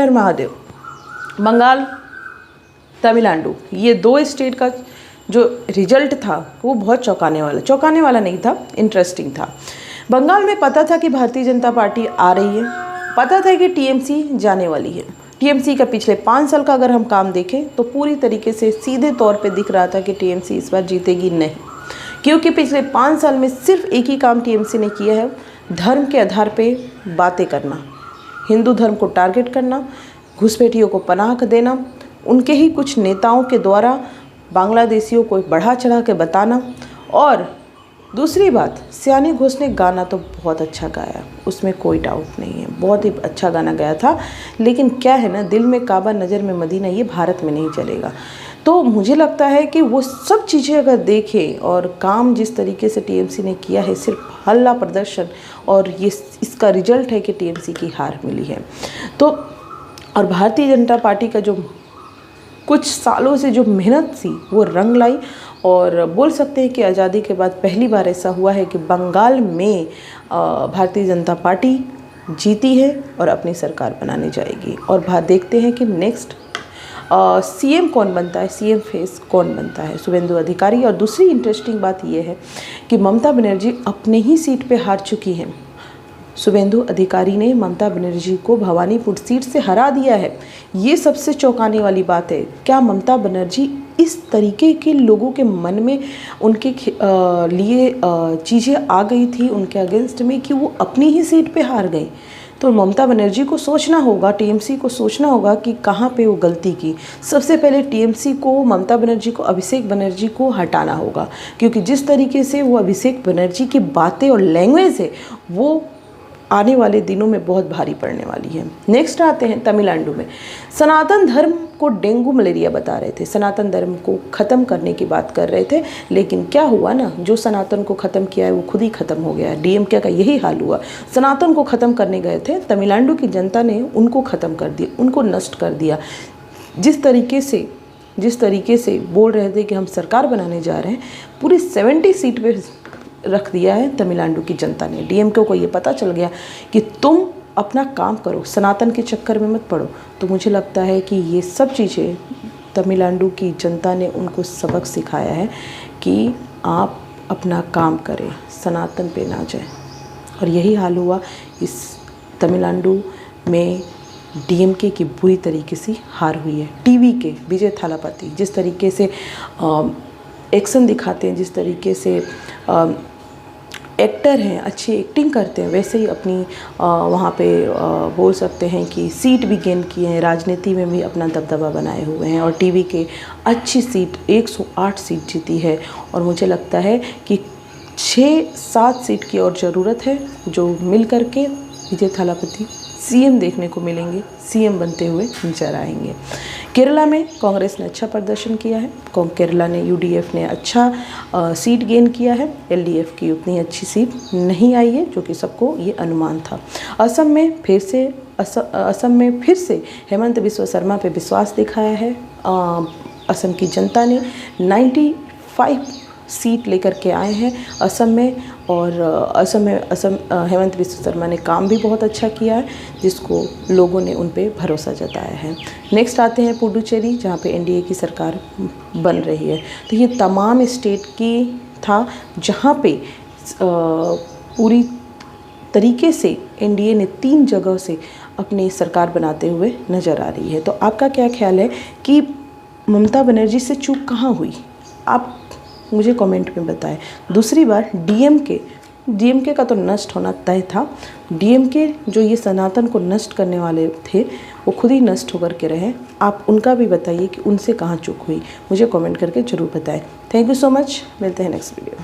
हर महादेव। बंगाल, तमिलनाडु, ये 2 स्टेट का जो रिजल्ट था वो बहुत चौंकाने वाला नहीं था, इंटरेस्टिंग था। बंगाल में पता था कि भारतीय जनता पार्टी आ रही है, पता था कि टीएमसी जाने वाली है। टीएमसी का पिछले 5 साल का अगर हम काम देखें तो पूरी तरीके से सीधे तौर पे दिख रहा था कि टीएमसी इस बार जीतेगी नहीं, क्योंकि पिछले 5 साल में सिर्फ एक ही काम टीएमसी ने किया है, धर्म के आधार पे बातें करना, हिंदू धर्म को टारगेट करना, घुसपैठियों को पनाह देना, उनके ही कुछ नेताओं के द्वारा बांग्लादेशियों को बढ़ा चढ़ा के बताना। और दूसरी बात, सियानी घोष ने गाना तो बहुत अच्छा गाया, उसमें कोई डाउट नहीं है, बहुत ही अच्छा गाना गाया था। लेकिन क्या है ना, दिल में काबा नज़र में मदीना, ये भारत में नहीं चलेगा। तो मुझे लगता है कि वो सब चीज़ें अगर देखें और काम जिस तरीके से टीएमसी ने किया है, सिर्फ हल्ला प्रदर्शन, और ये इसका रिजल्ट है कि टीएमसी की हार मिली है। तो और भारतीय जनता पार्टी का जो कुछ सालों से जो मेहनत थी वो रंग लाई, और बोल सकते हैं कि आज़ादी के बाद पहली बार ऐसा हुआ है कि बंगाल में भारतीय जनता पार्टी जीती है और अपनी सरकार बनाने जाएगी। और देखते हैं कि नेक्स्ट सीएम कौन बनता है, सीएम फेस कौन बनता है, शुभेंदु अधिकारी। और दूसरी इंटरेस्टिंग बात यह है कि ममता बनर्जी अपने ही सीट पे हार चुकी हैं। शुभेंदु अधिकारी ने ममता बनर्जी को भवानीपुर सीट से हरा दिया है। ये सबसे चौंकाने वाली बात है। क्या ममता बनर्जी इस तरीके के लोगों के मन में उनके लिए चीज़ें आ गई थी उनके अगेंस्ट में कि वो अपनी ही सीट पे हार गई? तो ममता बनर्जी को सोचना होगा, टीएमसी को सोचना होगा कि कहाँ पे वो गलती की। सबसे पहले टीएमसी को, ममता बनर्जी को, अभिषेक बनर्जी को हटाना होगा, क्योंकि जिस तरीके से वो अभिषेक बनर्जी की बातें और लैंग्वेज है वो आने वाले दिनों में बहुत भारी पड़ने वाली है। नेक्स्ट आते हैं तमिलनाडु में। सनातन धर्म को डेंगू मलेरिया बता रहे थे, सनातन धर्म को ख़त्म करने की बात कर रहे थे, लेकिन क्या हुआ ना, जो सनातन को ख़त्म किया है वो खुद ही ख़त्म हो गया है। डीएमके का यही हाल हुआ। सनातन को ख़त्म करने गए थे, तमिलनाडु की जनता ने उनको ख़त्म कर दिया, उनको नष्ट कर दिया। जिस तरीके से बोल रहे थे कि हम सरकार बनाने जा रहे हैं, पूरी 70 सीट पे रख दिया है तमिलनाडु की जनता ने। डीएमके को ये पता चल गया कि तुम अपना काम करो, सनातन के चक्कर में मत पड़ो। तो मुझे लगता है कि ये सब चीज़ें तमिलनाडु की जनता ने उनको सबक सिखाया है कि आप अपना काम करें, सनातन पे ना जाए। और यही हाल हुआ इस तमिलनाडु में। डीएमके की बुरी तरीके से हार हुई है। टीवी के विजय थालापति जिस तरीके से एक्शन दिखाते हैं, जिस तरीके से एक्टर हैं, अच्छी एक्टिंग करते हैं, वैसे ही अपनी वहाँ पे बोल सकते हैं कि सीट भी गेन किए हैं, राजनीति में भी अपना दबदबा बनाए हुए हैं। और टीवी के अच्छी सीट 108 सीट जीती है। और मुझे लगता है कि 6-7 सीट की और ज़रूरत है, जो मिल करके विजय थालापति सीएम देखने को मिलेंगे, सीएम बनते हुए नजर आएंगे। केरला में कांग्रेस ने अच्छा प्रदर्शन किया है। केरला ने, यूडीएफ ने अच्छा सीट गेन किया है। एलडीएफ की उतनी अच्छी सीट नहीं आई है, जो कि सबको ये अनुमान था। असम में फिर से हेमंत बिस्वा शर्मा पे विश्वास दिखाया है। असम की जनता ने 95 सीट लेकर के आए हैं असम में। और असम हेमंत बिस्वा शर्मा ने काम भी बहुत अच्छा किया है, जिसको लोगों ने उन पे भरोसा जताया है। नेक्स्ट आते हैं पुडुचेरी, जहाँ पे एनडीए की सरकार बन रही है। तो ये तमाम स्टेट की था जहाँ पे पूरी तरीके से एनडीए ने 3 जगह से अपनी सरकार बनाते हुए नज़र आ रही है। तो आपका क्या ख्याल है कि ममता बनर्जी से चूक कहाँ हुई? आप मुझे कमेंट में बताएं। दूसरी बार डीएमके का तो नष्ट होना तय था। डीएमके जो ये सनातन को नष्ट करने वाले थे, वो खुद ही नष्ट होकर के रहे। आप उनका भी बताइए कि उनसे कहाँ चूक हुई, मुझे कमेंट करके ज़रूर बताएं। थैंक यू सो मच, मिलते हैं नेक्स्ट वीडियो।